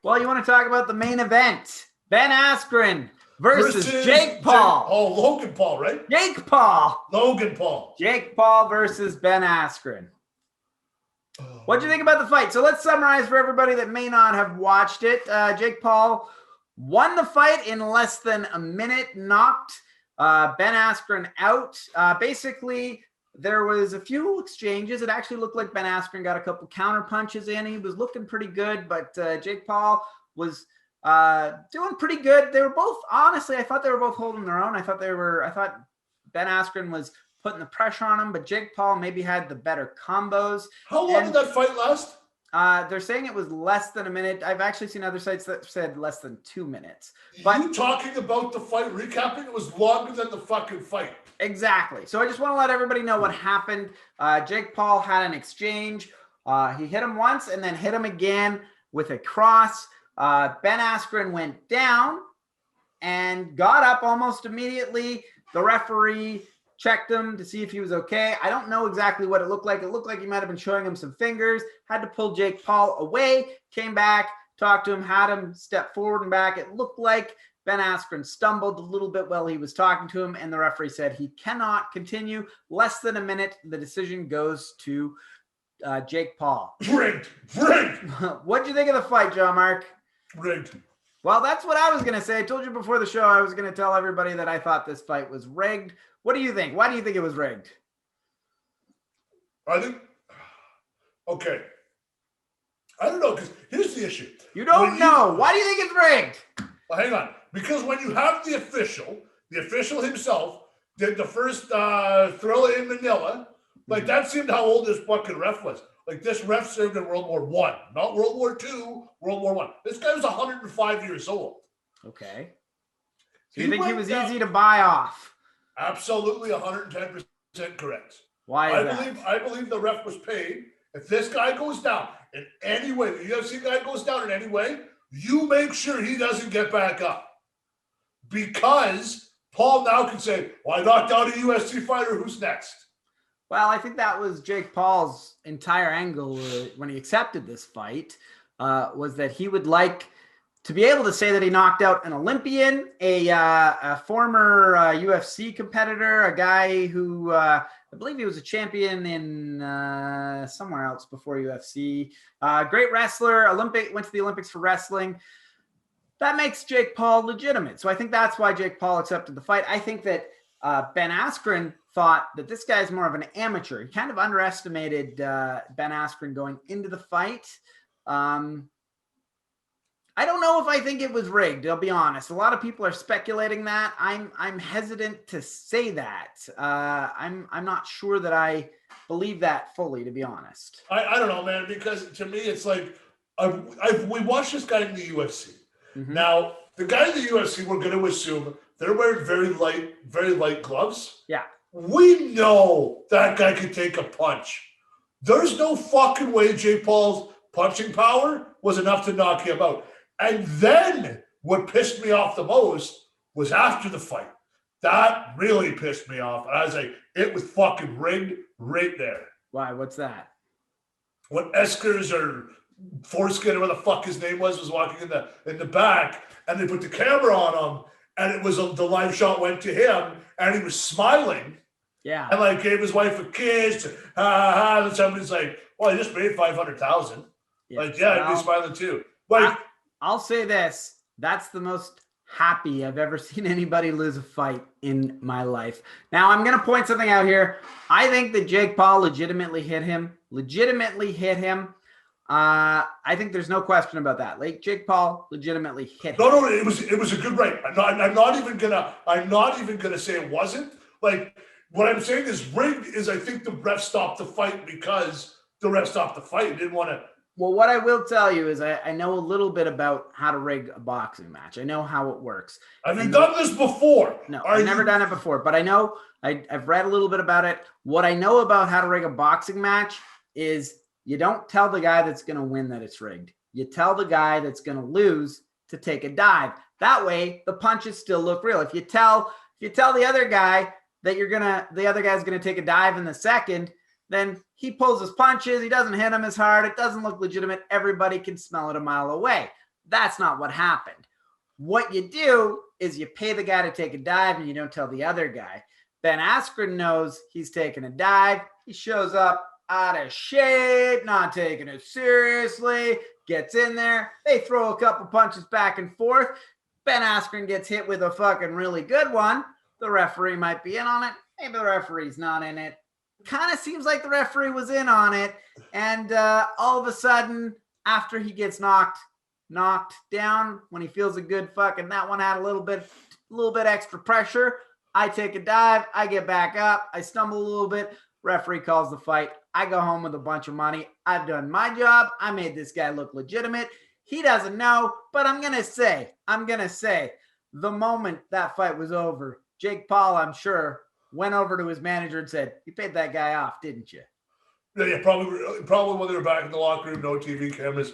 Well, you want to talk about the main event. Ben Askren versus Jake Paul. Oh, Logan Paul, right? Jake Paul. Logan Paul. Jake Paul versus Ben Askren. What do you think about the fight? So let's summarize for everybody that may not have watched it. Jake Paul won the fight in less than a minute, knocked Ben Askren out. Basically, there was a few exchanges. It actually looked like Ben Askren got a couple counter punches in. He was looking pretty good, but Jake Paul was doing pretty good. They were both, honestly, I thought they were both holding their own. I thought Ben Askren was putting the pressure on him, but Jake Paul maybe had the better combos. How long did that fight last? They're saying it was less than a minute. I've actually seen other sites that said less than 2 minutes. But you talking about the fight, recapping, it was longer than the fucking fight. Exactly. So I just want to let everybody know what happened. Jake Paul had an exchange. He hit him once and then hit him again with a cross. Ben Askren went down and got up almost immediately. The referee checked him to see if he was okay. I don't know exactly what it looked like. It looked like he might have been showing him some fingers, had to pull Jake Paul away, came back, talked to him, had him step forward and back. It looked like Ben Askren stumbled a little bit while he was talking to him, and the referee said he cannot continue. Less than a minute, the decision goes to Jake Paul. Rigged. What do you think of the fight, John Mark? Rigged. Well, that's what I was going to say. I told you before the show I was going to tell everybody that I thought this fight was rigged. What do you think? Why do you think it was rigged? I think, okay. I don't know, because here's the issue. You don't know. Why do you think it's rigged? Well, hang on. Because when you have the official himself did the first Thriller in Manila, like that seemed how old this fucking ref was. Like this ref served in World War I, not World War II, World War I. This guy was 105 years old. Okay. So you think he was easy to buy off? Absolutely 110% correct. Why is that? I believe the ref was paid. If this guy goes down in any way, the UFC guy goes down in any way, you make sure he doesn't get back up. Because Paul now can say, well, I knocked out a UFC fighter, who's next? Well, I think that was Jake Paul's entire angle when he accepted this fight, was that he would like to be able to say that he knocked out an Olympian, a former UFC competitor, a guy who I believe he was a champion in somewhere else before UFC. Great wrestler, went to the Olympics for wrestling. That makes Jake Paul legitimate. So I think that's why Jake Paul accepted the fight. I think that Ben Askren thought that this guy's more of an amateur. He kind of underestimated Ben Askren going into the fight. I don't know if I think it was rigged, I'll be honest. A lot of people are speculating that. I'm hesitant to say that. I'm not sure that I believe that fully, to be honest. I don't know, man, because to me it's like we watched this guy in the UFC. Mm-hmm. Now, the guy in the UFC, we're going to assume they're wearing very light gloves. Yeah. We know that guy can take a punch. There's no fucking way Jake Paul's punching power was enough to knock him out. And then what pissed me off the most was after the fight. That really pissed me off. I was like, it was fucking rigged right there. Why? What's that? When Eskers or Foreskin or what the fuck his name was walking in the back, and they put the camera on him, and it was the live shot went to him, and he was smiling. Yeah. And like gave his wife a kiss. And somebody's like, well, I just made $500,000. Yeah, like, yeah, I'd be smiling too. Like, I'll say this. That's the most happy I've ever seen anybody lose a fight in my life. Now, I'm going to point something out here. I think that Jake Paul legitimately hit him. I think there's no question about that. Like Jake Paul legitimately hit him. No, it was a good right. I'm not even gonna say it wasn't. Like what I'm saying is rigged is I think the ref stopped the fight because the ref stopped the fight. He didn't want to. Well, what I will tell you is I know a little bit about how to rig a boxing match. I know how it works. Have you done this before? No, I've never done it before, but I know I've read a little bit about it. What I know about how to rig a boxing match is you don't tell the guy that's going to win that it's rigged. You tell the guy that's going to lose to take a dive. That way, the punches still look real. If you tell the other guy that the other guy's going to take a dive in the second, then he pulls his punches. He doesn't hit him as hard. It doesn't look legitimate. Everybody can smell it a mile away. That's not what happened. What you do is you pay the guy to take a dive and you don't tell the other guy. Ben Askren knows he's taking a dive. He shows up out of shape, not taking it seriously, gets in there. They throw a couple punches back and forth. Ben Askren gets hit with a fucking really good one. The referee might be in on it. Maybe the referee's not in it. Kind of seems like the referee was in on it. And all of a sudden, after he gets knocked down, when he feels a good fucking, that one had a little bit extra pressure. I take a dive. I get back up. I stumble a little bit. Referee calls the fight. I go home with a bunch of money. I've done my job. I made this guy look legitimate. He doesn't know, but I'm going to say, the moment that fight was over, Jake Paul, I'm sure, went over to his manager and said, "You paid that guy off, didn't you?" Yeah, probably when they were back in the locker room, no TV cameras.